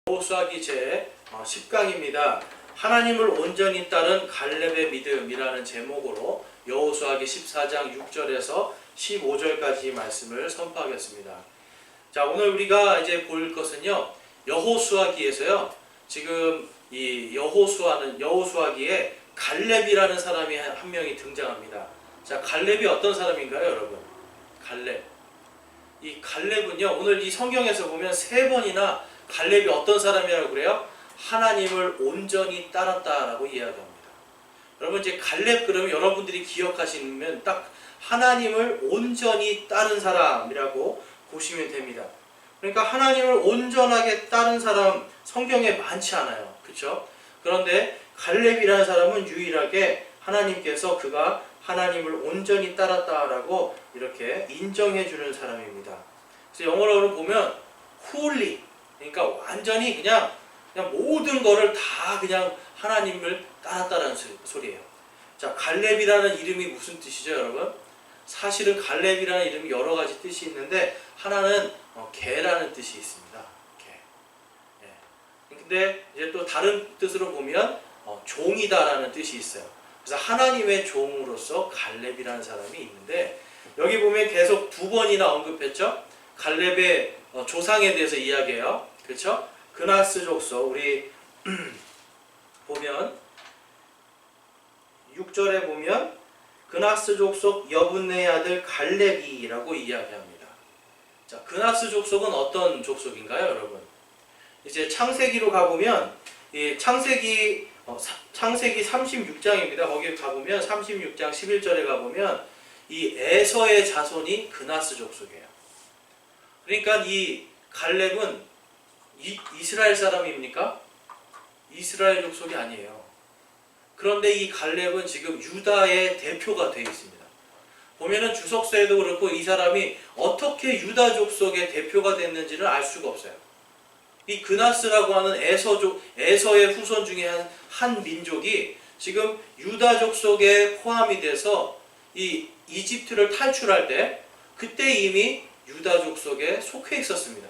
여호수아기 제 10강입니다. 하나님을 온전히 따른 갈렙의 믿음이라는 제목으로 여호수아기 14장 6절에서 15절까지 말씀을 선포하겠습니다. 자, 오늘 우리가 이제 볼 것은요, 여호수아기에서요, 지금 이 여호수아기에 갈렙이라는 사람이 한 명이 등장합니다. 자, 갈렙이 어떤 사람인가요, 여러분? 갈렙. 이 갈렙은요, 오늘 이 성경에서 보면 3번이나 갈렙이 어떤 사람이라고 그래요? 하나님을 온전히 따랐다라고 이야기합니다. 여러분, 이제 갈렙 그러면 여러분들이 기억하시면 딱 하나님을 온전히 따른 사람이라고 보시면 됩니다. 그러니까 하나님을 온전하게 따른 사람 성경에 많지 않아요. 그렇죠? 그런데 갈렙이라는 사람은 유일하게 하나님께서 그가 하나님을 온전히 따랐다라고 이렇게 인정해 주는 사람입니다. 그래서 영어로 보면 holy, 그러니까 완전히 그냥 모든 거를 다 그냥 하나님을 따랐다는 소리예요. 자, 갈렙이라는 이름이 무슨 뜻이죠, 여러분? 사실은 갈렙이라는 이름이 여러 가지 뜻이 있는데 하나는 개라는 뜻이 있습니다. 개. 예. 근데 이제 또 다른 뜻으로 보면 종이다라는 뜻이 있어요. 그래서 하나님의 종으로서 갈렙이라는 사람이 있는데, 여기 보면 계속 2번이나 언급했죠. 갈렙의 조상에 대해서 이야기해요. 그렇죠? 그나스 족속, 우리 보면 6절에 보면 그나스 족속 여분네의 아들 갈렙이라고 이야기합니다. 자, 그나스 족속은 어떤 족속인가요, 여러분? 이제 창세기로 가보면 이 창세기 36장입니다. 거기 가보면 36장 11절에 가보면 이 에서의 자손이 그나스 족속이에요. 그러니까 이 갈렙은 이스라엘 사람입니까? 이스라엘 족속이 아니에요. 그런데 이 갈렙은 지금 유다의 대표가 되어 있습니다. 보면은 주석서에도 그렇고 이 사람이 어떻게 유다 족속의 대표가 됐는지를 알 수가 없어요. 이 그나스라고 하는 에서의 후손 중에 한 민족이 지금 유다 족속에 포함이 돼서 이 이집트를 탈출할 때 그때 이미 유다 족속에 속해 있었습니다.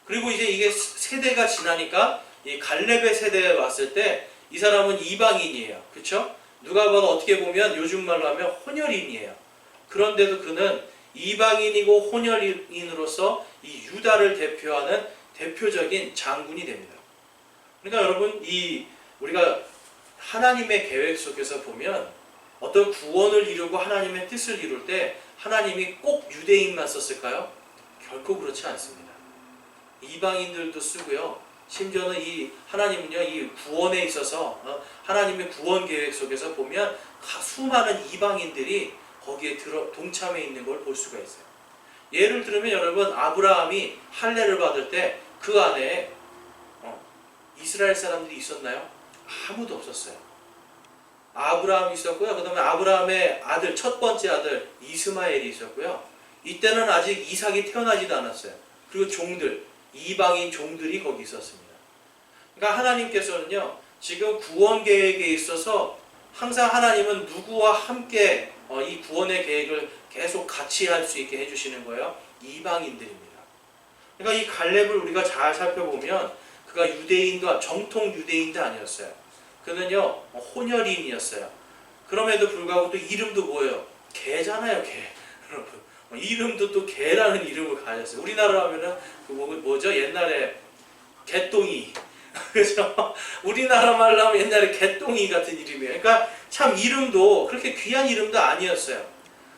그리고 이제 이게 세대가 지나니까 이 갈렙의 세대에 왔을 때 이 사람은 이방인이에요. 그렇죠? 누가 봐도 어떻게 보면 요즘 말로 하면 혼혈인이에요. 그런데도 그는 이방인이고 혼혈인으로서 이 유다를 대표하는 대표적인 장군이 됩니다. 그러니까 여러분, 우리가 하나님의 계획 속에서 보면 어떤 구원을 이루고 하나님의 뜻을 이룰 때 하나님이 꼭 유대인만 썼을까요? 결코 그렇지 않습니다. 이방인들도 쓰고요. 심지어는 하나님은요, 이 구원에 있어서 하나님의 구원 계획 속에서 보면 수많은 이방인들이 거기에 동참해 있는 걸 볼 수가 있어요. 예를 들면 여러분, 아브라함이 할례를 받을 때 그 안에 이스라엘 사람들이 있었나요? 아무도 없었어요. 아브라함이 있었고요. 그 다음에 아브라함의 아들, 첫 번째 아들 이스마엘이 있었고요. 이때는 아직 이삭이 태어나지도 않았어요. 그리고 종들, 이방인 종들이 거기 있었습니다. 그러니까 하나님께서는요, 지금 구원 계획에 있어서 항상 하나님은 누구와 함께 이 구원의 계획을 계속 같이 할 수 있게 해주시는 거예요? 이방인들입니다. 그러니까 이 갈렙을 우리가 잘 살펴보면 그가 정통 유대인도 아니었어요. 그는요, 혼혈인이었어요. 그럼에도 불구하고 또 이름도 뭐예요? 개잖아요, 개. 여러분, 이름도 또 개라는 이름을 가졌어요. 우리나라 하면은 뭐죠? 옛날에 개똥이. 그죠? 우리나라 말로 하면 옛날에 개똥이 같은 이름이에요. 그러니까 참 이름도 그렇게 귀한 이름도 아니었어요.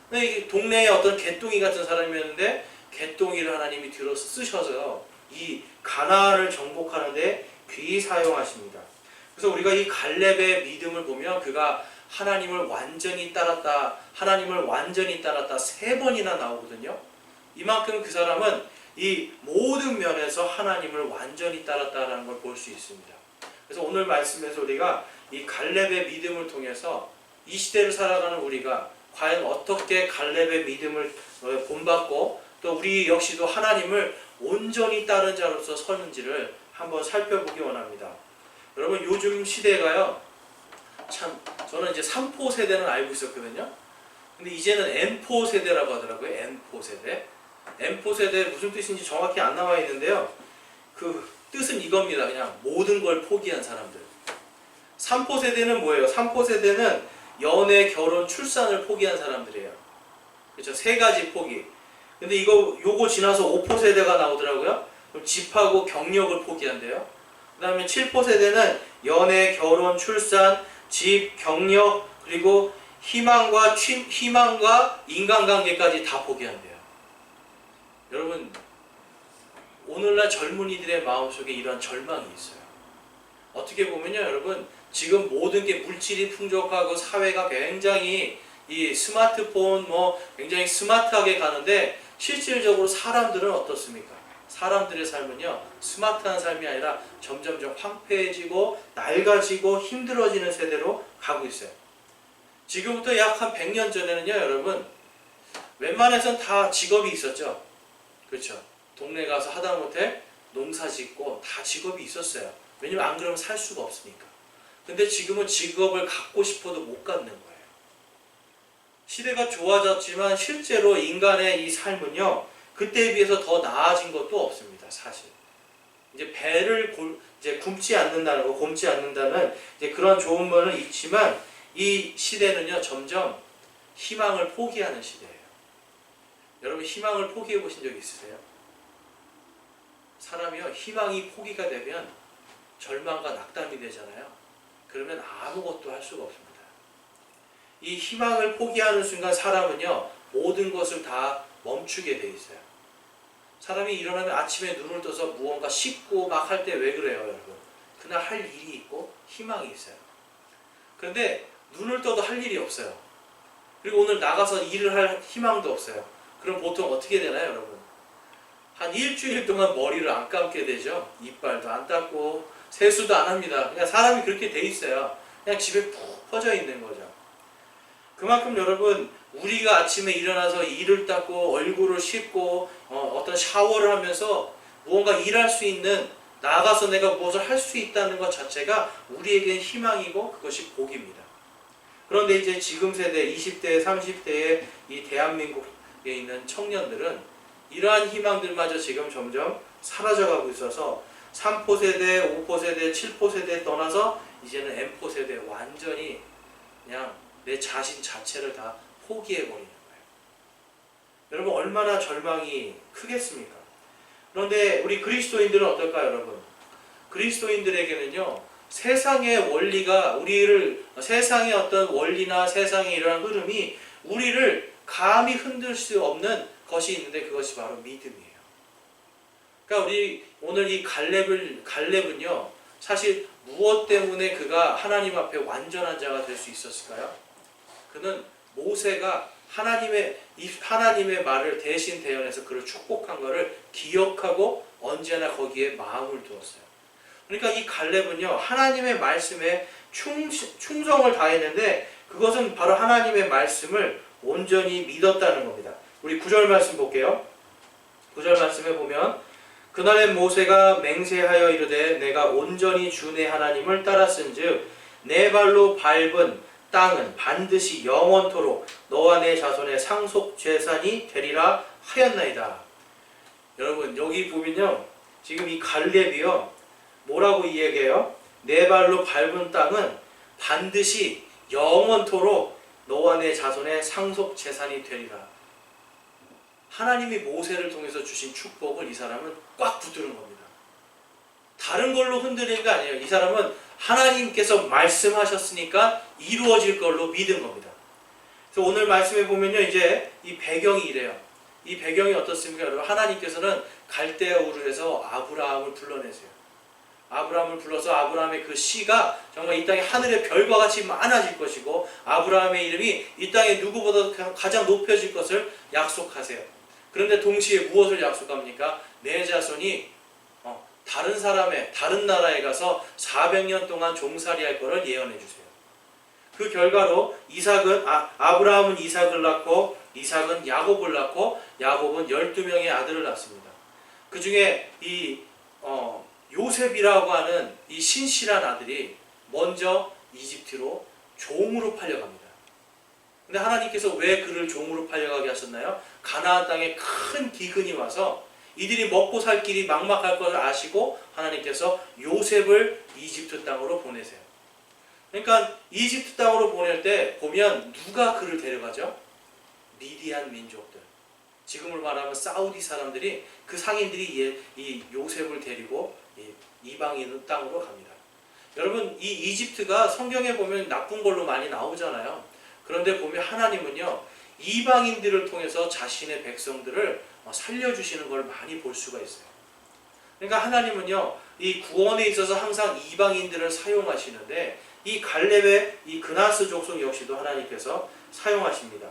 근데 동네에 어떤 개똥이 같은 사람이었는데 개똥이를 하나님이 쓰셔서 이 가나안을 정복하는데 귀히 사용하십니다. 그래서 우리가 이 갈렙의 믿음을 보면 그가 하나님을 완전히 따랐다 3번이나 나오거든요. 이만큼 그 사람은 이 모든 면에서 하나님을 완전히 따랐다라는 걸 볼 수 있습니다. 그래서 오늘 말씀에서 우리가 이 갈렙의 믿음을 통해서 이 시대를 살아가는 우리가 과연 어떻게 갈렙의 믿음을 본받고 또 우리 역시도 하나님을 온전히 따른 자로서 서는지를 한번 살펴보기 원합니다. 여러분, 요즘 시대가요, 참 저는 이제 3포 세대는 알고 있었거든요. 근데 이제는 M4 세대라고 하더라고요. M4 세대. M4 세대 무슨 뜻인지 정확히 안 나와 있는데요. 뜻은 이겁니다. 그냥 모든 걸 포기한 사람들. 3포 세대는 뭐예요? 3포 세대는 연애, 결혼, 출산을 포기한 사람들이에요. 그렇죠? 세 가지 포기. 근데 요거 지나서 5포 세대가 나오더라고요. 그럼 집하고 경력을 포기한대요. 그 다음에 7포 세대는 연애, 결혼, 출산, 집, 경력, 그리고 희망과 인간관계까지 다 포기한대요. 여러분, 오늘날 젊은이들의 마음속에 이러한 절망이 있어요. 어떻게 보면요, 여러분, 지금 모든 게 물질이 풍족하고 사회가 굉장히 이 스마트폰 굉장히 스마트하게 가는데 실질적으로 사람들은 어떻습니까? 사람들의 삶은요, 스마트한 삶이 아니라 점점점 황폐해지고 낡아지고 힘들어지는 세대로 가고 있어요. 지금부터 약 한 100년 전에는요, 여러분, 웬만해선 다 직업이 있었죠. 그렇죠? 동네 가서 하다못해 농사 짓고 다 직업이 있었어요. 왜냐면 안 그러면 살 수가 없으니까. 근데 지금은 직업을 갖고 싶어도 못 갖는 거예요. 시대가 좋아졌지만 실제로 인간의 이 삶은요, 그때에 비해서 더 나아진 것도 없습니다, 사실. 이제 배를 이제 굶지 않는다는 이제 그런 좋은 거는 있지만 이 시대는요, 점점 희망을 포기하는 시대예요. 여러분, 희망을 포기해 보신 적 있으세요? 사람이요, 희망이 포기가 되면 절망과 낙담이 되잖아요. 그러면 아무것도 할 수가 없습니다. 이 희망을 포기하는 순간 사람은요, 모든 것을 다 멈추게 돼 있어요. 사람이 일어나면 아침에 눈을 떠서 무언가 씻고 막 할 때 왜 그래요, 여러분? 그날 할 일이 있고 희망이 있어요. 그런데 눈을 떠도 할 일이 없어요. 그리고 오늘 나가서 일을 할 희망도 없어요. 그럼 보통 어떻게 되나요, 여러분? 한 일주일 동안 머리를 안 감게 되죠. 이빨도 안 닦고 세수도 안 합니다. 그냥 사람이 그렇게 돼 있어요. 그냥 집에 푹 퍼져 있는 거죠. 그만큼 여러분, 우리가 아침에 일어나서 이를 닦고 얼굴을 씻고 어떤 샤워를 하면서 무언가 일할 수 있는, 나가서 내가 무엇을 할 수 있다는 것 자체가 우리에겐 희망이고 그것이 복입니다. 그런데 이제 지금 세대 20대, 30대의 이 대한민국에 있는 청년들은 이러한 희망들마저 지금 점점 사라져가고 있어서 3포 세대, 5포 세대, 7포 세대 떠나서 이제는 M포 세대, 완전히 그냥 내 자신 자체를 다 포기해버리는 거예요. 여러분, 얼마나 절망이 크겠습니까? 그런데 우리 그리스도인들은 어떨까요, 여러분? 그리스도인들에게는요, 세상의 원리가 세상의 어떤 원리나 세상의 이러한 흐름이 우리를 감히 흔들 수 없는 것이 있는데 그것이 바로 믿음이에요. 그러니까 우리 오늘 이 갈렙은요, 사실 무엇 때문에 그가 하나님 앞에 완전한 자가 될 수 있었을까요? 그는 모세가 하나님의 말을 대신 대언해서 그를 축복한 것을 기억하고 언제나 거기에 마음을 두었어요. 그러니까 이 갈렙은요, 하나님의 말씀에 충성을 다했는데 그것은 바로 하나님의 말씀을 온전히 믿었다는 겁니다. 우리 9절 말씀 볼게요. 9절 말씀에 보면, 그날에 모세가 맹세하여 이르되 내가 온전히 주 내 하나님을 따랐은즉 내 발로 밟은 땅은 반드시 영원토록 너와 내 자손의 상속 재산이 되리라 하였나이다. 여러분, 여기 보면요, 지금 이 갈렙이요, 뭐라고 이야기해요? 내 발로 밟은 땅은 반드시 영원토록 너와 내 자손의 상속 재산이 되리라. 하나님이 모세를 통해서 주신 축복을 이 사람은 꽉 붙드는 겁니다. 다른 걸로 흔들리는 게 아니에요. 이 사람은 하나님께서 말씀하셨으니까 이루어질 걸로 믿은 겁니다. 그래서 오늘 말씀에 보면요, 이제 이 배경이 이래요. 이 배경이 어떻습니까, 여러분? 하나님께서는 갈대아 우르에서 아브라함을 불러내세요. 아브라함을 불러서 아브라함의 그 씨가 정말 이 땅에 하늘의 별과 같이 많아질 것이고 아브라함의 이름이 이 땅에 누구보다 가장 높여질 것을 약속하세요. 그런데 동시에 무엇을 약속합니까? 내 자손이 다른 나라에 가서 400년 동안 종살이할 것을 예언해 주세요. 그 결과로 아브라함은 이삭을 낳고 이삭은 야곱을 낳고 야곱은 12명의 아들을 낳습니다. 그 중에 요셉이라고 하는 이 신실한 아들이 먼저 이집트로 종으로 팔려갑니다. 근데 하나님께서 왜 그를 종으로 팔려가게 하셨나요? 가나안 땅에 큰 기근이 와서 이들이 먹고 살 길이 막막할 것을 아시고 하나님께서 요셉을 이집트 땅으로 보내세요. 그러니까 이집트 땅으로 보낼 때 보면 누가 그를 데려가죠? 미디안 민족들. 지금으로 말하면 사우디 사람들이, 그 상인들이 이 요셉을 데리고 이방인 땅으로 갑니다. 여러분, 이 이집트가 성경에 보면 나쁜 걸로 많이 나오잖아요. 그런데 보면 하나님은요, 이방인들을 통해서 자신의 백성들을 살려주시는 걸 많이 볼 수가 있어요. 그러니까 하나님은요, 이 구원에 있어서 항상 이방인들을 사용하시는데, 이 갈렙의 이 그나스 족속 역시도 하나님께서 사용하십니다.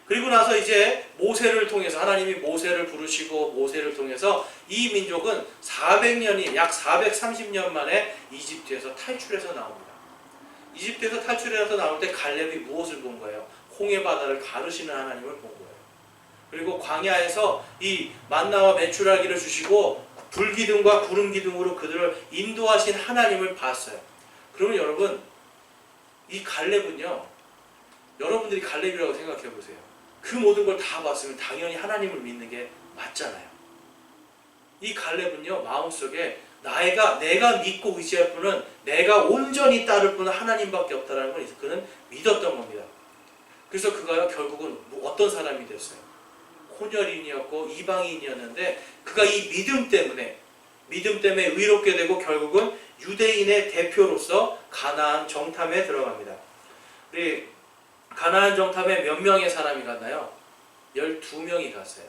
그리고 나서 이제 모세를 통해서, 하나님이 모세를 부르시고 모세를 통해서 이 민족은 400년이, 약 430년 만에 이집트에서 탈출해서 나옵니다. 이집트에서 탈출해서 나올 때 갈렙이 무엇을 본 거예요? 홍해 바다를 가르시는 하나님을 본 거예요. 그리고 광야에서 이 만나와 메추라기를 주시고 불기둥과 구름기둥으로 그들을 인도하신 하나님을 봤어요. 그러면 여러분, 이 갈렙은요, 여러분들이 갈렙이라고 생각해 보세요. 그 모든 걸 다 봤으면 당연히 하나님을 믿는 게 맞잖아요. 이 갈렙은요, 마음속에 내가 믿고 의지할 분은, 내가 온전히 따를 분은 하나님밖에 없다는 걸 그는 믿었던 겁니다. 그래서 그가 결국은 어떤 사람이 됐어요? 혼혈인이었고 이방인이었는데, 그가 이 믿음 때문에 의롭게 되고 결국은 유대인의 대표로서 가나안 정탐에 들어갑니다. 우리 가나안 정탐에 몇 명의 사람이 갔나요? 12명이 갔어요.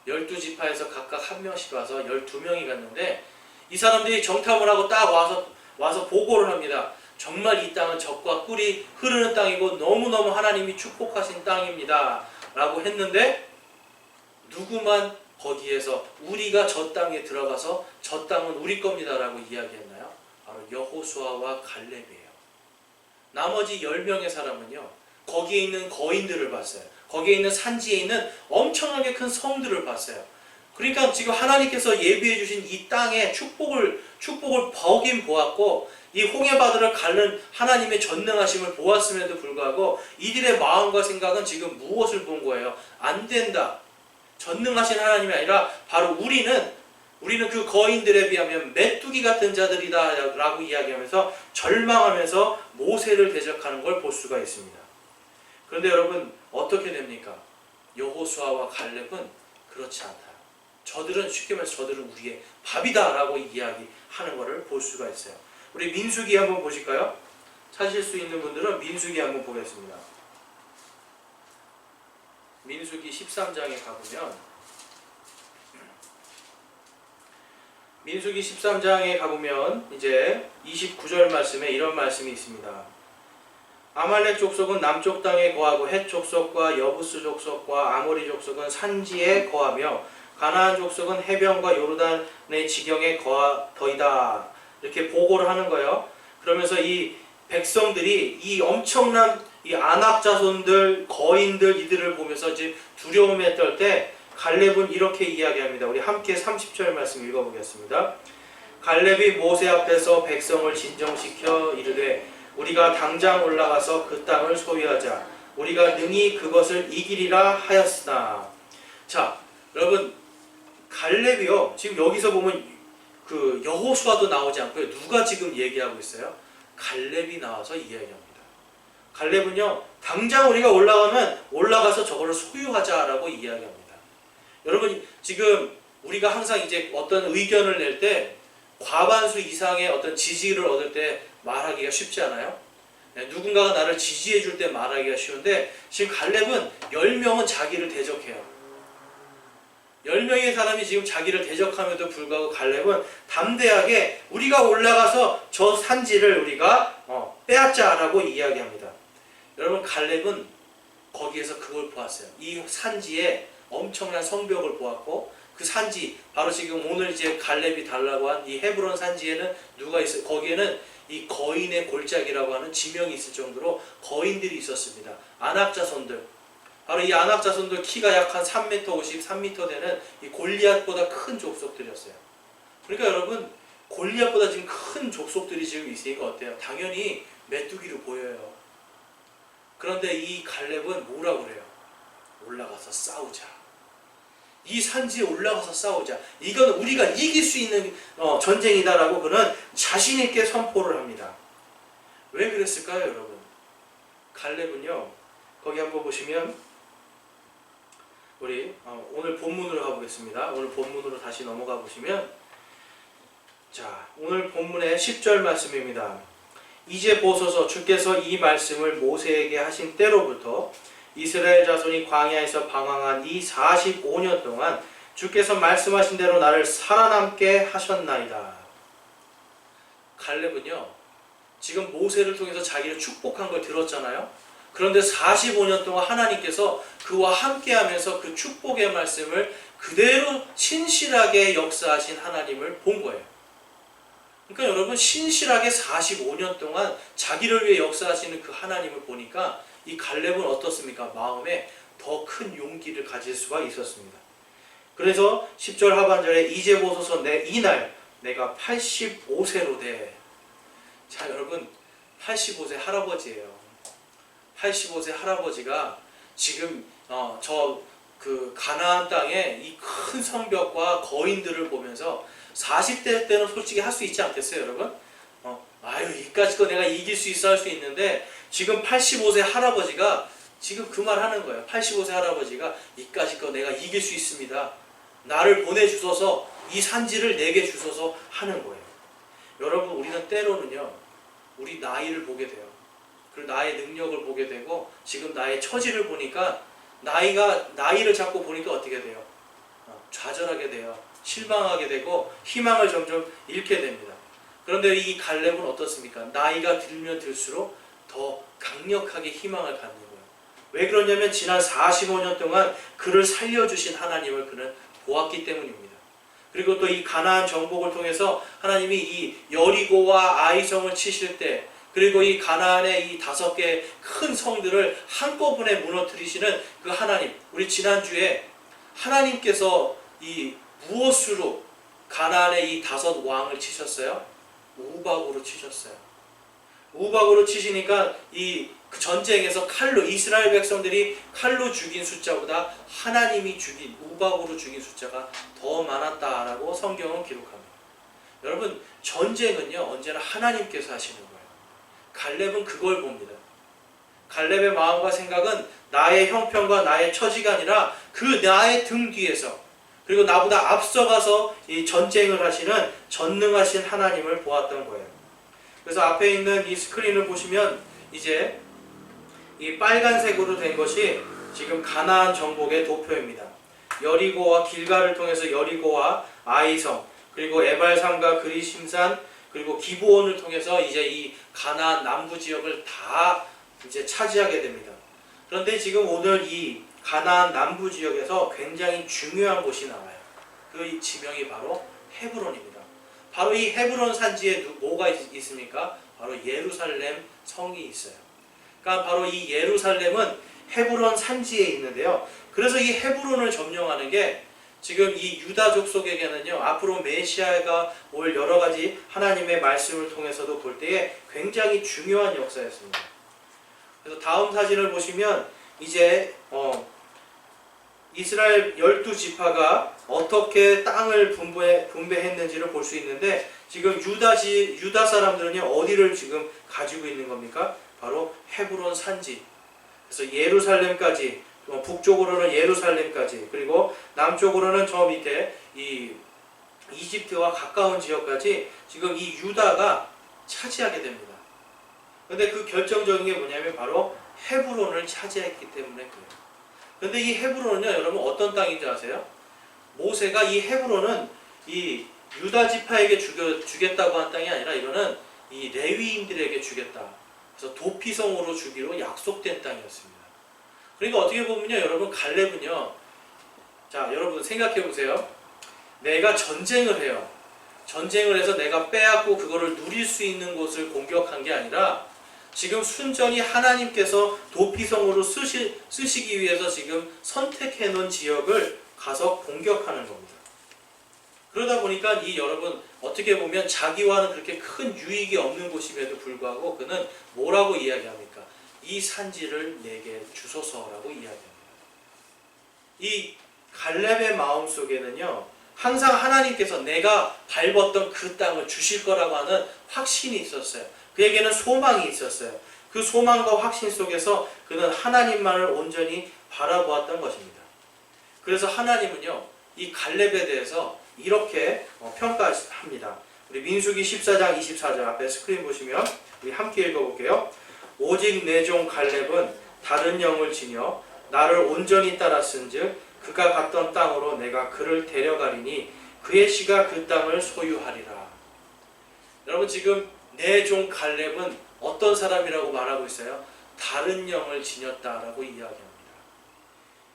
12지파에서 각각 한 명씩 와서 12명이 갔는데, 이 사람들이 정탐을 하고 딱 와서 보고를 합니다. 정말 이 땅은 젖과 꿀이 흐르는 땅이고 너무너무 하나님이 축복하신 땅입니다 라고 했는데, 누구만 거기에서 우리가 저 땅에 들어가서 저 땅은 우리 겁니다 라고 이야기했나요? 바로 여호수아와 갈렙이에요. 나머지 10명의 사람은요, 거기에 있는 거인들을 봤어요. 거기에 있는 산지에 있는 엄청나게 큰 성들을 봤어요. 그러니까 지금 하나님께서 예비해 주신 이 땅에 축복을 보긴 보았고, 이 홍해바다를 가른 하나님의 전능하심을 보았음에도 불구하고 이들의 마음과 생각은 지금 무엇을 본 거예요? 안 된다. 전능하신 하나님이 아니라 바로 우리는 그 거인들에 비하면 메뚜기 같은 자들이다 라고 이야기하면서 절망하면서 모세를 대적하는 걸 볼 수가 있습니다. 그런데 여러분, 어떻게 됩니까? 여호수아와 갈렙은 그렇지 않다. 쉽게 말해서 저들은 우리의 밥이다 라고 이야기하는 것을 볼 수가 있어요. 우리 민수기 한번 보실까요? 찾으실 수 있는 분들은 민수기 한번 보겠습니다. 민수기 13장에 가보면, 민수기 13장에 가보면 이제 29절 말씀에 이런 말씀이 있습니다. 아말렉 족속은 남쪽 땅에 거하고 헷 족속과 여부스 족속과 아모리 족속은 산지에 거하며 가나안 족속은 해변과 요르단의 지경에 거하더이다. 이렇게 보고를 하는 거예요. 그러면서 이 백성들이 이 엄청난 이 아낙 자손들, 거인들 이들을 보면서 이제 두려움에 떨 때 갈렙은 이렇게 이야기합니다. 우리 함께 30절 말씀 읽어보겠습니다. 갈렙이 모세 앞에서 백성을 진정시켜 이르되 우리가 당장 올라가서 그 땅을 소유하자. 우리가 능히 그것을 이기리라 하였으나. 자, 여러분, 갈렙이요, 지금 여기서 보면 그 여호수아도 나오지 않고요. 누가 지금 얘기하고 있어요? 갈렙이 나와서 이야기합니다. 갈렙은요, 당장 우리가 올라가서 저거를 소유하자라고 이야기합니다. 여러분, 지금 우리가 항상 이제 어떤 의견을 낼 때 과반수 이상의 어떤 지지를 얻을 때 말하기가 쉽지 않아요? 누군가가 나를 지지해 줄 때 말하기가 쉬운데, 지금 갈렙은 10명은 자기를 대적해요. 10명의 사람이 지금 자기를 대적함에도 불구하고 갈렙은 담대하게 우리가 올라가서 저 산지를 우리가 빼앗자라고 이야기합니다. 여러분, 갈렙은 거기에서 그걸 보았어요. 이 산지에 엄청난 성벽을 보았고, 그 산지, 바로 지금 오늘 이제 갈렙이 달라고 한 이 헤브론 산지에는 누가 있어요? 거기에는 이 거인의 골짜기라고 하는 지명이 있을 정도로 거인들이 있었습니다. 아낙 자손들. 바로 이 아낙 자손들 키가 약 한 3m 50, 3m 되는 이 골리앗보다 큰 족속들이었어요. 그러니까 여러분, 골리앗보다 지금 큰 족속들이 지금 있으니까 어때요? 당연히 메뚜기로 보여요. 그런데 이 갈렙은 뭐라고 그래요? 올라가서 싸우자. 이 산지에 올라가서 싸우자. 이건 우리가 이길 수 있는 전쟁이다라고 그는 자신 있게 선포를 합니다. 왜 그랬을까요, 여러분? 갈렙은요, 거기 한번 보시면 우리 오늘 본문으로 가보겠습니다. 오늘 본문으로 다시 넘어가 보시면, 자, 오늘 본문의 10절 말씀입니다. 이제 보소서, 주께서 이 말씀을 모세에게 하신 때로부터 이스라엘 자손이 광야에서 방황한 이 45년 동안 주께서 말씀하신 대로 나를 살아남게 하셨나이다. 갈렙은요, 지금 모세를 통해서 자기를 축복한 걸 들었잖아요. 그런데 45년 동안 하나님께서 그와 함께하면서 그 축복의 말씀을 그대로 신실하게 역사하신 하나님을 본 거예요. 그러니까 여러분, 신실하게 45년 동안 자기를 위해 역사하시는 그 하나님을 보니까 이 갈렙은 어떻습니까? 마음에 더 큰 용기를 가질 수가 있었습니다. 그래서 10절 하반절에 이제 보소서 이날 내가 85세로 돼. 자, 여러분, 85세 할아버지예요. 85세 할아버지가 지금 그 가나안 땅에 이 큰 성벽과 거인들을 보면서 40대 때는 솔직히 할 수 있지 않겠어요, 여러분? 아유, 이까짓 거 내가 이길 수 있어 할 수 있는데, 지금 85세 할아버지가 지금 그 말 하는 거예요. 85세 할아버지가 이까짓 거 내가 이길 수 있습니다. 나를 보내주소서, 이 산지를 내게 주소서 하는 거예요. 여러분, 우리는 때로는요, 우리 나이를 보게 돼요. 그리고 나의 능력을 보게 되고, 지금 나의 처지를 보니까 나이를 자꾸 보니까 어떻게 돼요? 좌절하게 돼요. 실망하게 되고 희망을 점점 잃게 됩니다. 그런데 이 갈렙은 어떻습니까? 나이가 들면 들수록 더 강력하게 희망을 갖는 거예요. 왜 그러냐면 지난 45년 동안 그를 살려주신 하나님을 그는 보았기 때문입니다. 그리고 또 이 가나안 정복을 통해서 하나님이 이 여리고와 아이성을 치실 때, 그리고 이 가나안의 이 5개 큰 성들을 한꺼번에 무너뜨리시는 그 하나님, 우리 지난주에 하나님께서 이 무엇으로 가나안의 이 5 왕을 치셨어요? 우박으로 치셨어요. 우박으로 치시니까 그 전쟁에서 칼로, 이스라엘 백성들이 칼로 죽인 숫자보다 하나님이 죽인, 우박으로 죽인 숫자가 더 많았다라고 성경은 기록합니다. 여러분, 전쟁은요, 언제나 하나님께서 하시는 거예요. 갈렙은 그걸 봅니다. 갈렙의 마음과 생각은 나의 형편과 나의 처지가 아니라 그 나의 등 뒤에서, 그리고 나보다 앞서가서 이 전쟁을 하시는 전능하신 하나님을 보았던 거예요. 그래서 앞에 있는 이 스크린을 보시면 이제 이 빨간색으로 된 것이 지금 가나안 정복의 도표입니다. 여리고와 길가를 통해서 여리고와 아이성, 그리고 에발산과 그리심산, 그리고 기브온을 통해서 이제 이 가나안 남부 지역을 다 이제 차지하게 됩니다. 그런데 지금 오늘 이 가나안 남부 지역에서 굉장히 중요한 곳이 나와요. 그 지명이 바로 헤브론입니다. 바로 이 헤브론 산지에 뭐가 있습니까? 바로 예루살렘 성이 있어요. 그러니까 바로 이 예루살렘은 헤브론 산지에 있는데요. 그래서 이 헤브론을 점령하는 게 지금 이 유다족 속에게는요, 앞으로 메시아가 올 여러 가지 하나님의 말씀을 통해서도 볼 때에 굉장히 중요한 역사였습니다. 그래서 다음 사진을 보시면 이제 이스라엘 12지파가 어떻게 땅을 분배했는지를 볼 수 있는데, 지금 유다 사람들은요, 어디를 지금 가지고 있는 겁니까? 바로 헤브론 산지. 그래서 예루살렘까지, 북쪽으로는 예루살렘까지, 그리고 남쪽으로는 저 밑에 이 이집트와 가까운 지역까지 지금 이 유다가 차지하게 됩니다. 그런데 그 결정적인 게 뭐냐면 바로 헤브론을 차지했기 때문에 그래요. 그런데 이 헤브론은요, 여러분 어떤 땅인지 아세요? 모세가 이 헤브론은 이 유다 지파에게 주겠다고 한 땅이 아니라 이거는 이 레위인들에게 주겠다. 그래서 도피성으로 주기로 약속된 땅이었습니다. 그러니까 어떻게 보면요, 여러분 갈렙은요, 자 여러분 생각해 보세요. 내가 전쟁을 해요. 전쟁을 해서 내가 빼앗고 그거를 누릴 수 있는 곳을 공격한 게 아니라 지금 순전히 하나님께서 도피성으로 쓰시기 위해서 지금 선택해 놓은 지역을 가서 공격하는 겁니다. 그러다 보니까 이 여러분 어떻게 보면 자기와는 그렇게 큰 유익이 없는 곳임에도 불구하고 그는 뭐라고 이야기합니까? 이 산지를 내게 주소서라고 이야기합니다. 이 갈렙의 마음 속에는요, 항상 하나님께서 내가 밟았던 그 땅을 주실 거라고 하는 확신이 있었어요. 그에게는 소망이 있었어요. 그 소망과 확신 속에서 그는 하나님만을 온전히 바라보았던 것입니다. 그래서 하나님은요, 이 갈렙에 대해서 이렇게 평가합니다. 우리 민수기 14장 24절 앞에 스크린 보시면 우리 함께 읽어볼게요. 오직 내 종 갈렙은 다른 영을 지녀 나를 온전히 따랐은즉 그가 갔던 땅으로 내가 그를 데려가리니 그의 씨가 그 땅을 소유하리라. 여러분, 지금 내 종 갈렙은 어떤 사람이라고 말하고 있어요? 다른 영을 지녔다라고 이야기합니다.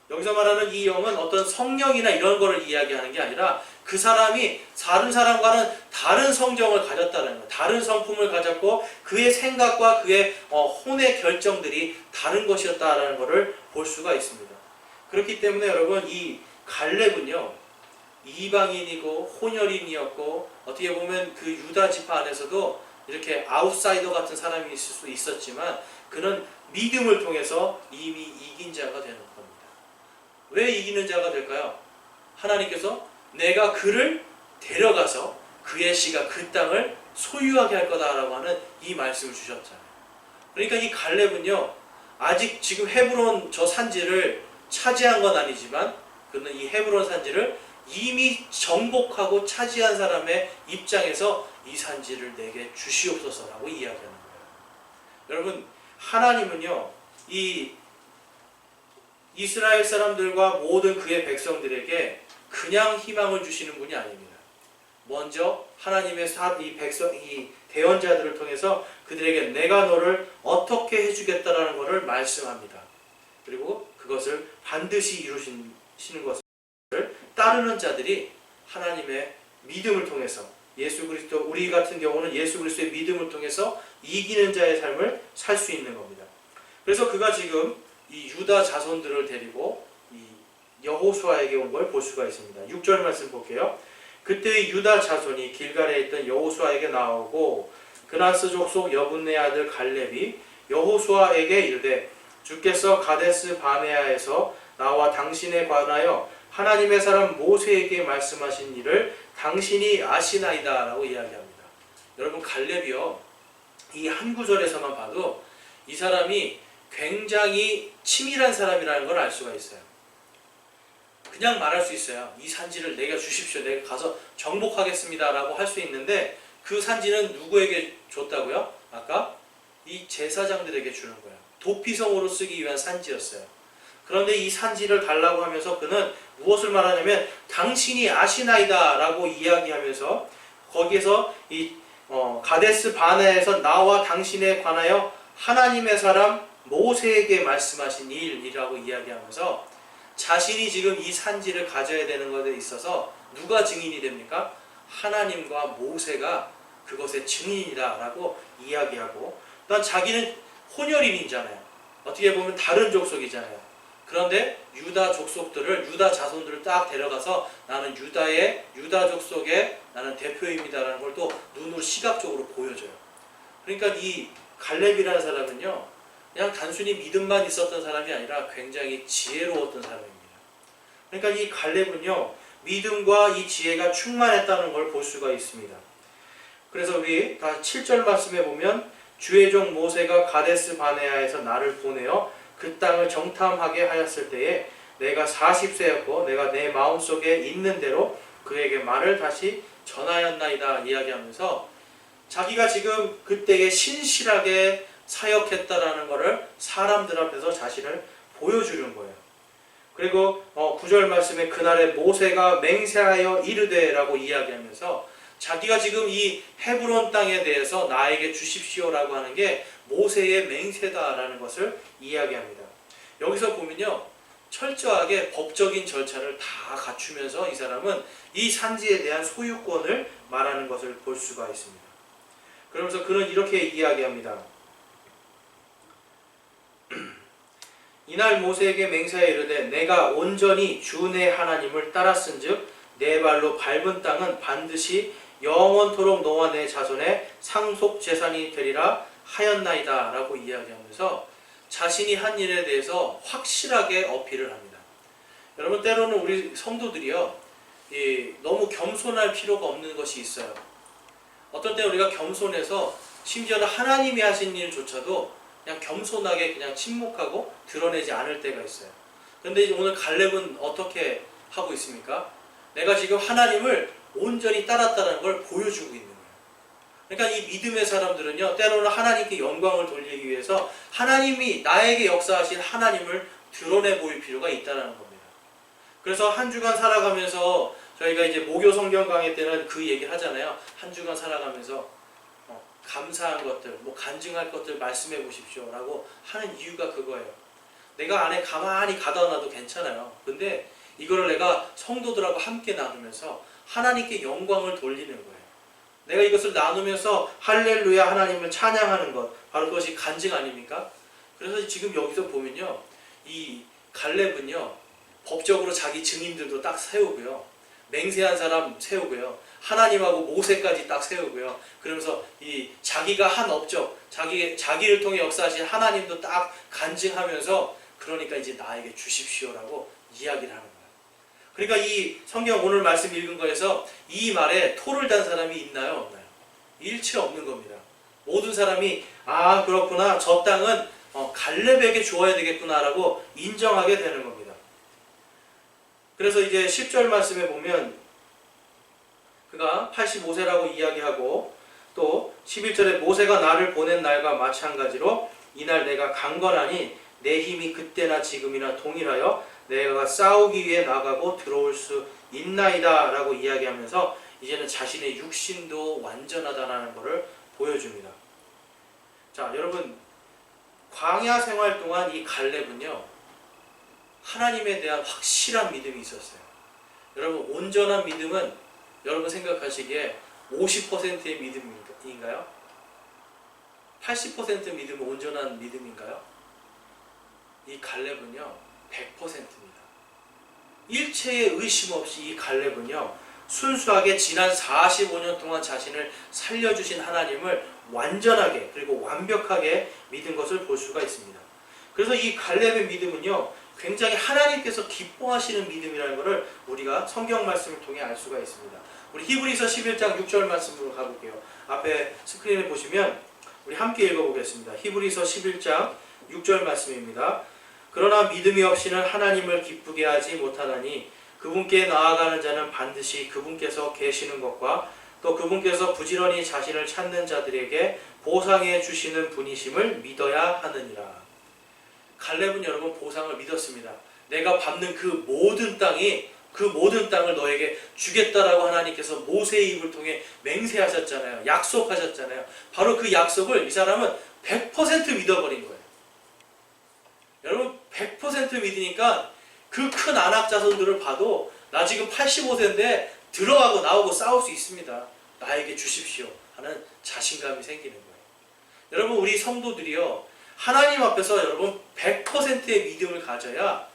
여기서 말하는 이 영은 어떤 성령이나 이런 거를 이야기하는 게 아니라 그 사람이 다른 사람과는 다른 성정을 가졌다는 거예요. 다른 성품을 가졌고 그의 생각과 그의 혼의 결정들이 다른 것이었다라는 것을 볼 수가 있습니다. 그렇기 때문에 여러분, 이 갈렙은요, 이방인이고 혼혈인이었고 어떻게 보면 그 유다 지파 안에서도 이렇게 아웃사이더 같은 사람이 있을 수 있었지만 그는 믿음을 통해서 이미 이긴 자가 되는 겁니다. 왜 이기는 자가 될까요? 하나님께서 내가 그를 데려가서 그의 씨가 그 땅을 소유하게 할 거다라고 하는 이 말씀을 주셨잖아요. 그러니까 이 갈렙은요, 아직 지금 헤브론 저 산지를 차지한 건 아니지만 그는 이 헤브론 산지를 이미 정복하고 차지한 사람의 입장에서 이 산지를 내게 주시옵소서라고 이야기하는 거예요. 여러분, 하나님은요, 이 이스라엘 사람들과 모든 그의 백성들에게 그냥 희망을 주시는 분이 아닙니다. 먼저 하나님의 이 대언자들을 통해서 그들에게 내가 너를 어떻게 해주겠다라는 것을 말씀합니다. 그리고 그것을 반드시 이루시는 것을 따르는 자들이 하나님의 믿음을 통해서 예수 그리스도, 우리 같은 경우는 예수 그리스도의 믿음을 통해서 이기는 자의 삶을 살 수 있는 겁니다. 그래서 그가 지금 이 유다 자손들을 데리고 이 여호수아에게 온 걸 볼 수가 있습니다. 6절 말씀 볼게요. 그때 유다 자손이 길갈에 있던 여호수아에게 나오고 그나스 족속 여분네 아들 갈렙이 여호수아에게 이르되 주께서 가데스 바네아에서 나와 당신에 관하여 하나님의 사람 모세에게 말씀하신 일을 당신이 아시나이다 라고 이야기합니다. 여러분, 갈렙이요, 이 한 구절에서만 봐도 이 사람이 굉장히 치밀한 사람이라는 걸 알 수가 있어요. 그냥 말할 수 있어요. 이 산지를 내가 주십시오. 내가 가서 정복하겠습니다 라고 할 수 있는데 그 산지는 누구에게 줬다고요? 아까 이 제사장들에게 주는 거예요. 도피성으로 쓰기 위한 산지였어요. 그런데 이 산지를 달라고 하면서 그는 무엇을 말하냐면 당신이 아시나이다 라고 이야기하면서 거기에서 이 가데스 바네아에서 나와 당신에 관하여 하나님의 사람 모세에게 말씀하신 일이라고 이야기하면서 자신이 지금 이 산지를 가져야 되는 것에 있어서 누가 증인이 됩니까? 하나님과 모세가 그것의 증인이다 라고 이야기하고, 또한 자기는 혼혈인이잖아요. 어떻게 보면 다른 족속이잖아요. 그런데 유다 족속들을, 유다 자손들을 딱 데려가서 나는 유다 족속의 나는 대표입니다라는 걸 또 눈으로 시각적으로 보여줘요. 그러니까 이 갈렙이라는 사람은요, 그냥 단순히 믿음만 있었던 사람이 아니라 굉장히 지혜로웠던 사람입니다. 그러니까 이 갈렙은요, 믿음과 이 지혜가 충만했다는 걸 볼 수가 있습니다. 그래서 우리 다 7절 말씀에 보면 주의 종 모세가 가데스 바네아에서 나를 보내어 그 땅을 정탐하게 하였을 때에 내가 40세였고 내가 내 마음속에 있는 대로 그에게 말을 다시 전하였나이다 이야기하면서 자기가 지금 그때에 신실하게 사역했다라는 것을 사람들 앞에서 자신을 보여주는 거예요. 그리고 9절 말씀에 그날에 모세가 맹세하여 이르되 라고 이야기하면서 자기가 지금 이 헤브론 땅에 대해서 나에게 주십시오라고 하는 게 모세의 맹세다라는 것을 이야기합니다. 여기서 보면요, 철저하게 법적인 절차를 다 갖추면서 이 사람은 이 산지에 대한 소유권을 말하는 것을 볼 수가 있습니다. 그러면서 그는 이렇게 이야기합니다. 이날 모세에게 맹세하여 이르되 내가 온전히 주 내 하나님을 따랐은즉 내 발로 밟은 땅은 반드시 영원토록 너와 내 자손의 상속 재산이 되리라 하였나이다 라고 이야기하면서 자신이 한 일에 대해서 확실하게 어필을 합니다. 여러분 때로는 우리 성도들이요, 너무 겸손할 필요가 없는 것이 있어요. 어떤 때 우리가 겸손해서 심지어는 하나님이 하신 일조차도 그냥 겸손하게 그냥 침묵하고 드러내지 않을 때가 있어요. 그런데 이제 오늘 갈렙은 어떻게 하고 있습니까? 내가 지금 하나님을 온전히 따랐다는 걸 보여주고 있는 거예요. 그러니까 이 믿음의 사람들은요, 때로는 하나님께 영광을 돌리기 위해서 하나님이 나에게 역사하신 하나님을 드러내 보일 필요가 있다는 겁니다. 그래서 한 주간 살아가면서 저희가 이제 모교 성경 강의 때는 그 얘기를 하잖아요. 한 주간 살아가면서 감사한 것들, 뭐 간증할 것들 말씀해 보십시오 라고 하는 이유가 그거예요. 내가 안에 가만히 가둬놔도 괜찮아요. 근데 이거를 내가 성도들하고 함께 나누면서 하나님께 영광을 돌리는 거예요. 내가 이것을 나누면서 할렐루야 하나님을 찬양하는 것, 바로 그것이 간증 아닙니까? 그래서 지금 여기서 보면요, 이 갈렙은요, 법적으로 자기 증인들도 딱 세우고요, 맹세한 사람 세우고요, 하나님하고 모세까지 딱 세우고요, 그러면서 이 자기가 한 업적, 자기를 통해 역사하신 하나님도 딱 간증하면서, 그러니까 이제 나에게 주십시오라고 이야기를 하는 거예요. 그러니까 이 성경 오늘 말씀 읽은 거에서 이 말에 토를 단 사람이 있나요? 없나요? 일체 없는 겁니다. 모든 사람이 아 그렇구나, 저 땅은 갈렙에게 주어야 되겠구나 라고 인정하게 되는 겁니다. 그래서 이제 10절 말씀에 보면 그가 85세라고 이야기하고, 또 11절에 모세가 나를 보낸 날과 마찬가지로 이날 내가 강건하니 내 힘이 그때나 지금이나 동일하여 내가 싸우기 위해 나가고 들어올 수 있나이다 라고 이야기하면서 이제는 자신의 육신도 완전하다는 것을 보여줍니다. 자, 여러분, 광야 생활 동안 이 갈렙은요, 하나님에 대한 확실한 믿음이 있었어요. 여러분, 온전한 믿음은 여러분 생각하시기에 50%의 믿음인가요? 80% 믿음은 온전한 믿음인가요? 이 갈렙은요 100%입니다. 일체의 의심 없이 이 갈렙은요 순수하게 지난 45년 동안 자신을 살려주신 하나님을 완전하게 그리고 완벽하게 믿은 것을 볼 수가 있습니다. 그래서 이 갈렙의 믿음은요 굉장히 하나님께서 기뻐하시는 믿음이라는 것을 우리가 성경 말씀을 통해 알 수가 있습니다. 우리 히브리서 11장 6절 말씀으로 가볼게요. 앞에 스크린에 보시면 우리 함께 읽어보겠습니다. 히브리서 11장 6절 말씀입니다. 그러나 믿음이 없이는 하나님을 기쁘게 하지 못하나니 그분께 나아가는 자는 반드시 그분께서 계시는 것과 또 그분께서 부지런히 자신을 찾는 자들에게 보상해 주시는 분이심을 믿어야 하느니라. 갈렙은 여러분 보상을 믿었습니다. 내가 밟는 그 모든 땅을 너에게 주겠다라고 하나님께서 모세의 입을 통해 맹세하셨잖아요. 약속하셨잖아요. 바로 그 약속을 이 사람은 100% 믿어버린 거예요. 여러분 100% 믿으니까 그 큰 안악 자손들을 봐도 나 지금 85세인데 들어가고 나오고 싸울 수 있습니다. 나에게 주십시오 하는 자신감이 생기는 거예요. 여러분 우리 성도들이요 하나님 앞에서 여러분 100%의 믿음을 가져야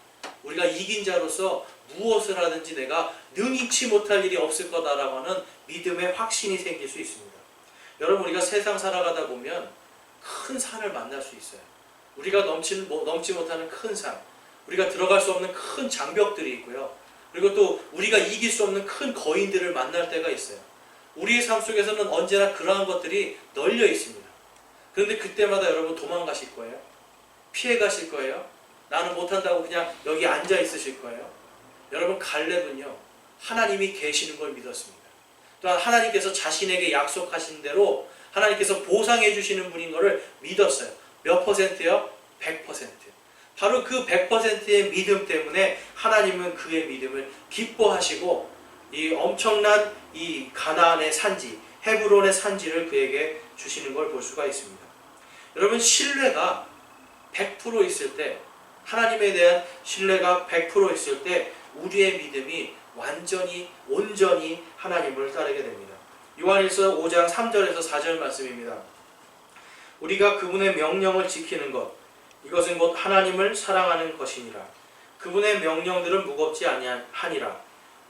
우리가 이긴 자로서 무엇을 하든지 내가 능히치 못할 일이 없을 거다라고 하는 믿음의 확신이 생길 수 있습니다. 여러분 우리가 세상 살아가다 보면 큰 산을 만날 수 있어요. 우리가 넘지 못하는 큰 산, 우리가 들어갈 수 없는 큰 장벽들이 있고요. 그리고 또 우리가 이길 수 없는 큰 거인들을 만날 때가 있어요. 우리의 삶 속에서는 언제나 그러한 것들이 널려 있습니다. 그런데 그때마다 여러분 도망가실 거예요? 피해 가실 거예요? 나는 못한다고 그냥 여기 앉아 있으실 거예요? 여러분 갈렙은요 하나님이 계시는 걸 믿었습니다. 또한 하나님께서 자신에게 약속하신 대로 하나님께서 보상해 주시는 분인 것을 믿었어요. 몇 %요? 100%. 바로 그 100%의 믿음 때문에 하나님은 그의 믿음을 기뻐하시고 이 엄청난 이 가나안의 산지, 헤브론의 산지를 그에게 주시는 걸 볼 수가 있습니다. 여러분 신뢰가 100% 있을 때, 하나님에 대한 신뢰가 100% 있을 때 우리의 믿음이 완전히 온전히 하나님을 따르게 됩니다. 요한일서 5장 3절에서 4절 말씀입니다. 우리가 그분의 명령을 지키는 것, 이것은 곧 하나님을 사랑하는 것이니라. 그분의 명령들은 무겁지 아니하니라.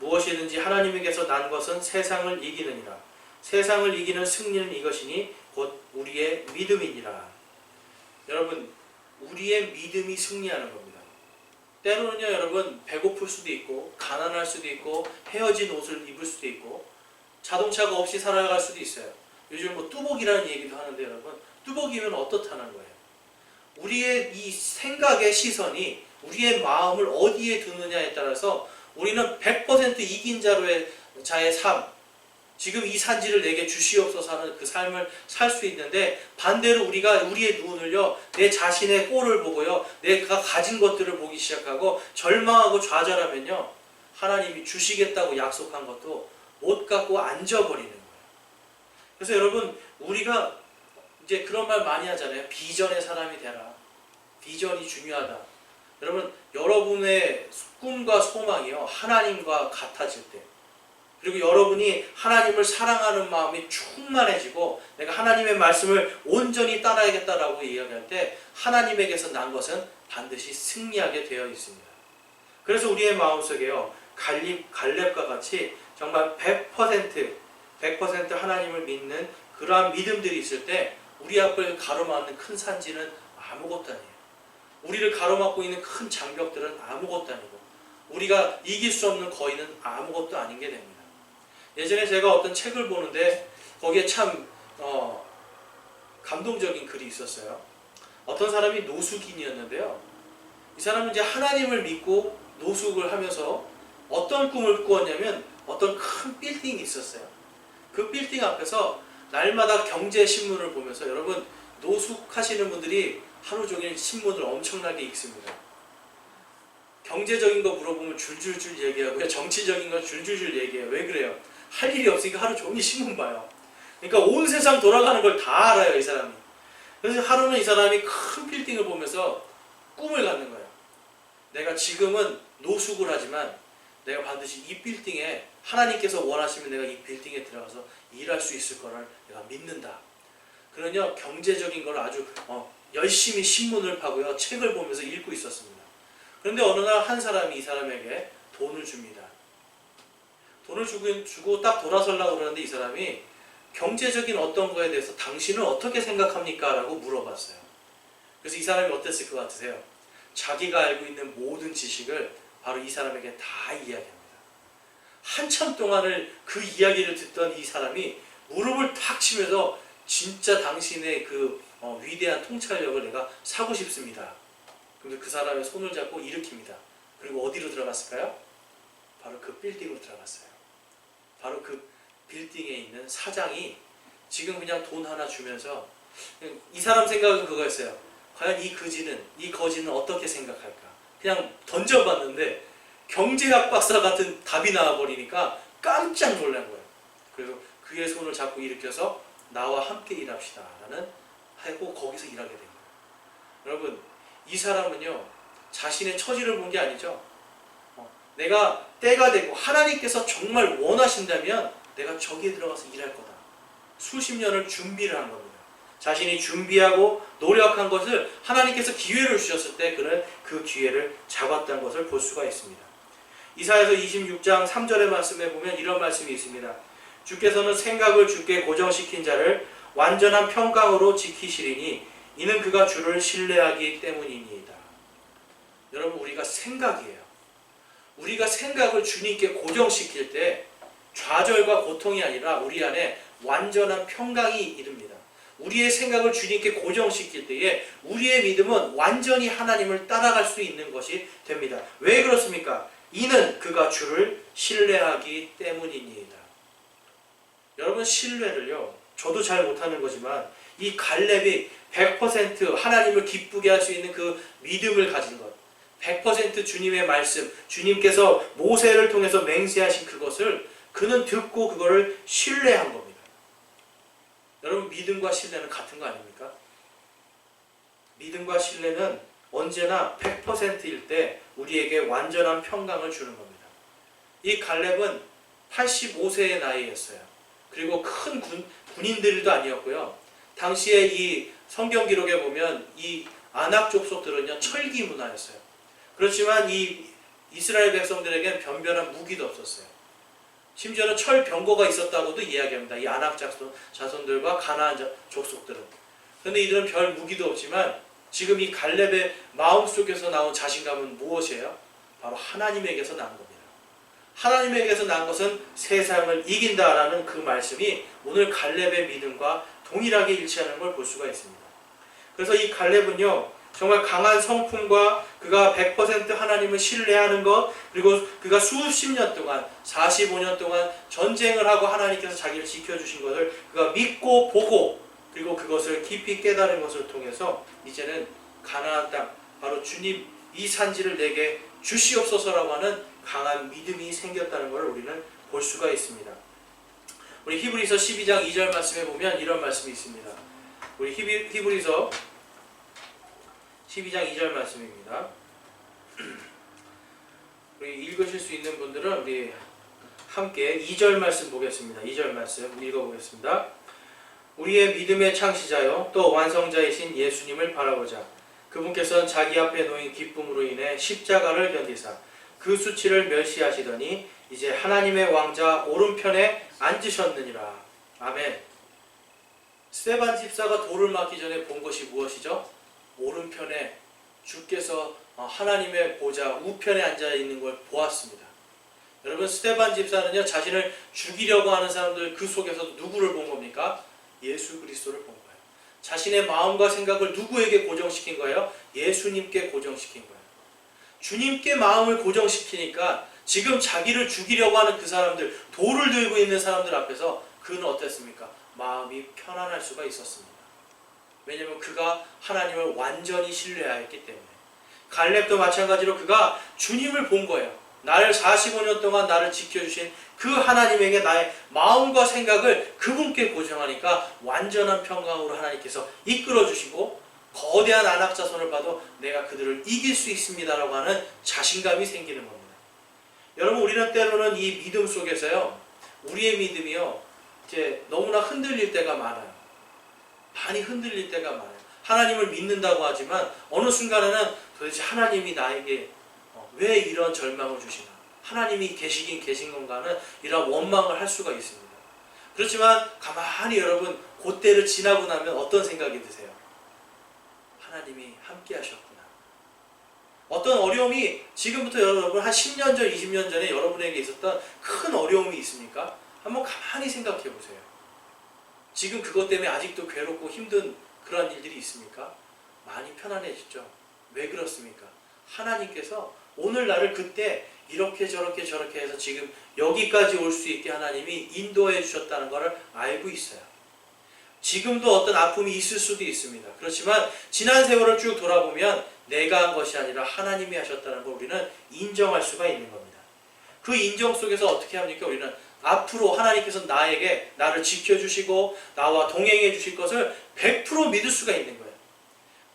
무엇이든지 하나님에게서 난 것은 세상을 이기느니라. 세상을 이기는 승리는 이것이니 곧 우리의 믿음이니라. 여러분 우리의 믿음이 승리하는 겁니다. 때로는요 여러분 배고플 수도 있고 가난할 수도 있고 헤어진 옷을 입을 수도 있고 자동차가 없이 살아갈 수도 있어요. 요즘 뭐 뚜벅이라는 얘기도 하는데 여러분 뚜벅이면 어떻다는 거예요. 우리의 이 생각의 시선이 우리의 마음을 어디에 두느냐에 따라서 우리는 100% 이긴 자의 삶, 지금 이 산지를 내게 주시옵소서 하는 그 삶을 살 수 있는데 반대로 우리가 우리의 눈을요 내 자신의 꼴을 보고요 내가 가진 것들을 보기 시작하고 절망하고 좌절하면요 하나님이 주시겠다고 약속한 것도 못 갖고 앉아버리는 거예요. 그래서 여러분 우리가 이제 그런 말 많이 하잖아요. 비전의 사람이 되라. 비전이 중요하다. 여러분 여러분의 꿈과 소망이요 하나님과 같아질 때 그리고 여러분이 하나님을 사랑하는 마음이 충만해지고 내가 하나님의 말씀을 온전히 따라야겠다라고 이야기할 때 하나님에게서 난 것은 반드시 승리하게 되어 있습니다. 그래서 우리의 마음속에요 갈렙과 같이 정말 100% 하나님을 믿는 그러한 믿음들이 있을 때 우리 앞을 가로막는 큰 산지는 아무것도 아니에요. 우리를 가로막고 있는 큰 장벽들은 아무것도 아니고 우리가 이길 수 없는 거인은 아무것도 아닌 게 됩니다. 예전에 제가 어떤 책을 보는데 거기에 참 감동적인 글이 있었어요. 어떤 사람이 노숙인이었는데요. 이 사람은 이제 하나님을 믿고 노숙을 하면서 어떤 꿈을 꾸었냐면 어떤 큰 빌딩이 있었어요. 그 빌딩 앞에서 날마다 경제신문을 보면서 여러분 노숙하시는 분들이 하루 종일 신문을 엄청나게 읽습니다. 경제적인 거 물어보면 줄줄줄 얘기하고요. 정치적인 거 줄줄줄 얘기해요. 왜 그래요? 할 일이 없으니까 하루 종일 신문 봐요. 그러니까 온 세상 돌아가는 걸 다 알아요, 이 사람이. 그래서 하루는 이 사람이 큰 빌딩을 보면서 꿈을 갖는 거예요. 내가 지금은 노숙을 하지만 내가 반드시 이 빌딩에 하나님께서 원하시면 내가 이 빌딩에 들어가서 일할 수 있을 거를 내가 믿는다. 그러냐 경제적인 걸 아주 열심히 신문을 파고요. 책을 보면서 읽고 있었습니다. 그런데 어느 날 한 사람이 이 사람에게 돈을 줍니다. 돈을 주고 딱 돌아서려고 그러는데 이 사람이 경제적인 어떤 거에 대해서 당신은 어떻게 생각합니까? 라고 물어봤어요. 그래서 이 사람이 어땠을 것 같으세요? 자기가 알고 있는 모든 지식을 바로 이 사람에게 다 이야기합니다. 한참 동안을 그 이야기를 듣던 이 사람이 무릎을 탁 치면서 진짜 당신의 그 위대한 통찰력을 내가 사고 싶습니다. 그런데 그 사람의 손을 잡고 일으킵니다. 그리고 어디로 들어갔을까요? 바로 그 빌딩으로 들어갔어요. 바로 그 빌딩에 있는 사장이 지금 그냥 돈 하나 주면서 이 사람 생각은 그거였어요. 과연 이 거지는 어떻게 생각할까? 그냥 던져봤는데 경제학 박사 같은 답이 나와버리니까 깜짝 놀란 거예요. 그래서 그의 손을 잡고 일으켜서 나와 함께 일합시다 라는 하고 거기서 일하게 된 거예요. 여러분 이 사람은요 자신의 처지를 본 게 아니죠. 내가 때가 되고 하나님께서 정말 원하신다면 내가 저기에 들어가서 일할 거다. 수십 년을 준비를 한 겁니다. 자신이 준비하고 노력한 것을 하나님께서 기회를 주셨을 때 그는 그 기회를 잡았다는 것을 볼 수가 있습니다. 이사야서 26장 3절의 말씀에 보면 이런 말씀이 있습니다. 주께서는 생각을 주께 고정시킨 자를 완전한 평강으로 지키시리니 이는 그가 주를 신뢰하기 때문이니이다. 여러분 우리가 생각이에요. 우리가 생각을 주님께 고정시킬 때 좌절과 고통이 아니라 우리 안에 완전한 평강이 이릅니다. 우리의 생각을 주님께 고정시킬 때에 우리의 믿음은 완전히 하나님을 따라갈 수 있는 것이 됩니다. 왜 그렇습니까? 이는 그가 주를 신뢰하기 때문이니이다. 여러분 신뢰를요 저도 잘 못하는 거지만 이 갈렙이 100% 하나님을 기쁘게 할 수 있는 그 믿음을 가진 것 100% 주님의 말씀 주님께서 모세를 통해서 맹세하신 그것을 그는 듣고 그거를 신뢰한 겁니다. 여러분 믿음과 신뢰는 같은 거 아닙니까? 믿음과 신뢰는 언제나 100%일 때 우리에게 완전한 평강을 주는 겁니다. 이 갈렙은 85세의 나이였어요. 그리고 큰 군인들도 아니었고요. 당시에 이 성경 기록에 보면 이 아낙 족속들은요 철기 문화였어요. 그렇지만 이 이스라엘 백성들에겐 변변한 무기도 없었어요. 심지어는 철 병거가 있었다고도 이야기합니다. 이 아낙 자손들과 가나안 족속들은. 그런데 이들은 별 무기도 없지만 지금 이 갈렙의 마음속에서 나온 자신감은 무엇이에요? 바로 하나님에게서 난 겁니다. 하나님에게서 난 것은 세상을 이긴다라는 그 말씀이 오늘 갈렙의 믿음과 동일하게 일치하는 걸 볼 수가 있습니다. 그래서 이 갈렙은요, 정말 강한 성품과 그가 100% 하나님을 신뢰하는 것, 그리고 그가 수십 년 동안 45년 동안 전쟁을 하고 하나님께서 자기를 지켜주신 것을 그가 믿고 보고, 그리고 그것을 깊이 깨달은 것을 통해서 이제는 가나안 땅, 바로 주님 이 산지를 내게 주시옵소서라고 하는 강한 믿음이 생겼다는 것을 우리는 볼 수가 있습니다. 우리 히브리서 12장 2절 말씀에 보면 이런 말씀이 있습니다. 우리 히브리서 12장 2절 말씀입니다. 우리 읽으실 수 있는 분들은 우리 함께 2절 말씀 보겠습니다. 2절 말씀 읽어보겠습니다. 우리의 믿음의 창시자요 또 완성자이신 예수님을 바라보자. 그분께서는 자기 앞에 놓인 기쁨으로 인해 십자가를 견디사 그 수치를 멸시하시더니 이제 하나님의 왕자 오른편에 앉으셨느니라. 아멘. 스데반 집사가 돌을 맞기 전에 본 것이 무엇이죠? 오른편에 주께서 하나님의 보좌 우편에 앉아 있는 걸 보았습니다. 여러분, 스데반 집사는요, 자신을 죽이려고 하는 사람들 그 속에서 누구를 본 겁니까? 예수 그리스도를 본 거예요. 자신의 마음과 생각을 누구에게 고정시킨 거예요? 예수님께 고정시킨 거예요. 주님께 마음을 고정시키니까 지금 자기를 죽이려고 하는 그 사람들, 돌을 들고 있는 사람들 앞에서 그는 어땠습니까? 마음이 편안할 수가 있었습니다. 왜냐하면 그가 하나님을 완전히 신뢰하였기 때문에. 갈렙도 마찬가지로 그가 주님을 본 거예요. 나를 45년 동안 나를 지켜주신 그 하나님에게 나의 마음과 생각을 그분께 고정하니까 완전한 평강으로 하나님께서 이끌어주시고 거대한 안악자손을 봐도 내가 그들을 이길 수 있습니다라고 하는 자신감이 생기는 겁니다. 여러분, 우리는 때로는 이 믿음 속에서요, 우리의 믿음이요, 이제 너무나 흔들릴 때가 많아요. 많이 흔들릴 때가 많아요. 하나님을 믿는다고 하지만 어느 순간에는 도대체 하나님이 나에게 왜 이런 절망을 주시나? 하나님이 계시긴 계신 건가 하는 이런 원망을 할 수가 있습니다. 그렇지만 가만히 여러분 그때를 지나고 나면 어떤 생각이 드세요? 하나님이 함께 하셨구나. 어떤 어려움이 지금부터 여러분 한 10년 전, 20년 전에 여러분에게 있었던 큰 어려움이 있습니까? 한번 가만히 생각해 보세요. 지금 그것 때문에 아직도 괴롭고 힘든 그런 일들이 있습니까? 많이 편안해졌죠. 왜 그렇습니까? 하나님께서 오늘 나를 그때 이렇게 저렇게 해서 지금 여기까지 올 수 있게 하나님이 인도해 주셨다는 것을 알고 있어요. 지금도 어떤 아픔이 있을 수도 있습니다. 그렇지만 지난 세월을 쭉 돌아보면 내가 한 것이 아니라 하나님이 하셨다는 걸 우리는 인정할 수가 있는 겁니다. 그 인정 속에서 어떻게 합니까? 우리는 앞으로 하나님께서 나를 지켜주시고 나와 동행해 주실 것을 100% 믿을 수가 있는 거예요.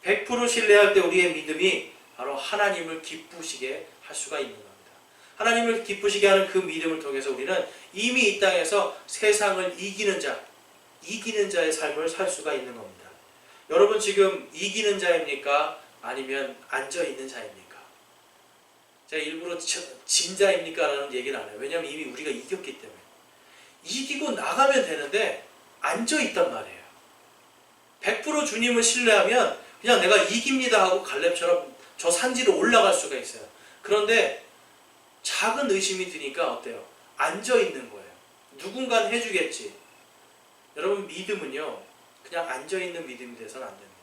100% 신뢰할 때 우리의 믿음이 바로 하나님을 기쁘시게 할 수가 있는 겁니다. 하나님을 기쁘시게 하는 그 믿음을 통해서 우리는 이미 이 땅에서 세상을 이기는 자의 삶을 살 수가 있는 겁니다. 여러분, 지금 이기는 자입니까? 아니면 앉아있는 자입니까? 제가 일부러 진 자입니까? 라는 얘기는 안 해요. 왜냐하면 이미 우리가 이겼기 때문에. 이기고 나가면 되는데 앉아있단 말이에요. 100% 주님을 신뢰하면 그냥 내가 이깁니다 하고 갈렙처럼 저 산지로 올라갈 수가 있어요. 그런데 작은 의심이 드니까 어때요? 앉아있는 거예요. 누군가는 해주겠지. 여러분, 믿음은요, 그냥 앉아있는 믿음이 돼서는 안 됩니다.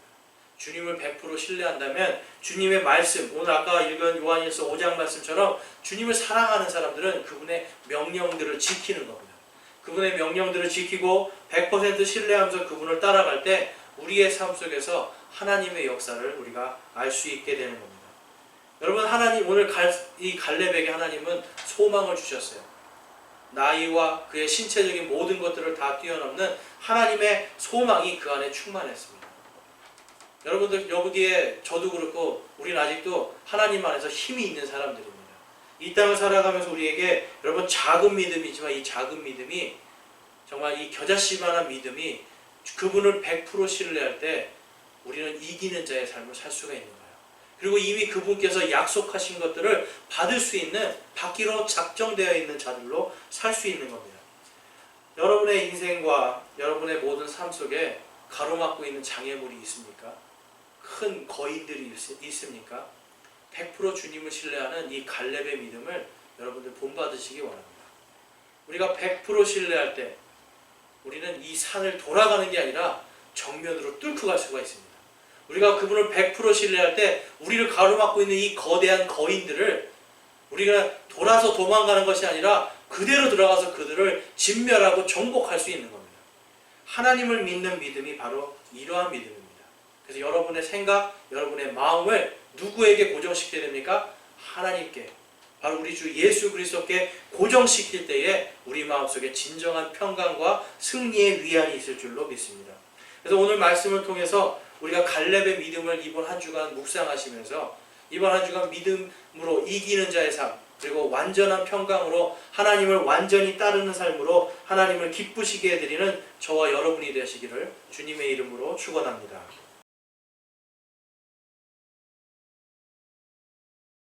주님을 100% 신뢰한다면 주님의 말씀, 오늘 아까 읽은 요한일서 5장 말씀처럼 주님을 사랑하는 사람들은 그분의 명령들을 지키는 겁니다. 그분의 명령들을 지키고 100% 신뢰하면서 그분을 따라갈 때 우리의 삶 속에서 하나님의 역사를 우리가 알 수 있게 되는 겁니다. 여러분, 하나님, 오늘 이 갈렙에게 하나님은 소망을 주셨어요. 나이와 그의 신체적인 모든 것들을 다 뛰어넘는 하나님의 소망이 그 안에 충만했습니다. 여러분들, 여기에 저도 그렇고 우리는 아직도 하나님 안에서 힘이 있는 사람들입니다. 이 땅을 살아가면서 우리에게 여러분 작은 믿음이지만 이 작은 믿음이 정말 이 겨자씨만한 믿음이 그분을 100% 신뢰할 때 우리는 이기는 자의 삶을 살 수가 있는 거예요. 그리고 이미 그분께서 약속하신 것들을 받을 수 있는, 받기로 작정되어 있는 자들로 살 수 있는 겁니다. 여러분의 인생과 여러분의 모든 삶 속에 가로막고 있는 장애물이 있습니까? 큰 거인들이 있습니까? 100% 주님을 신뢰하는 이 갈렙의 믿음을 여러분들 본받으시기 원합니다. 우리가 100% 신뢰할 때 우리는 이 산을 돌아가는 게 아니라 정면으로 뚫고 갈 수가 있습니다. 우리가 그분을 100% 신뢰할 때 우리를 가로막고 있는 이 거대한 거인들을 우리가 돌아서 도망가는 것이 아니라 그대로 들어가서 그들을 진멸하고 정복할 수 있는 겁니다. 하나님을 믿는 믿음이 바로 이러한 믿음입니다. 그래서 여러분의 생각, 여러분의 마음을 누구에게 고정시켜야 됩니까? 하나님께, 바로 우리 주 예수 그리스도께 고정시킬 때에 우리 마음속에 진정한 평강과 승리의 위안이 있을 줄로 믿습니다. 그래서 오늘 말씀을 통해서 우리가 갈렙의 믿음을 이번 한 주간 묵상하시면서 이번 한 주간 믿음으로 이기는 자의 삶, 그리고 완전한 평강으로 하나님을 완전히 따르는 삶으로 하나님을 기쁘시게 해드리는 저와 여러분이 되시기를 주님의 이름으로 축원합니다.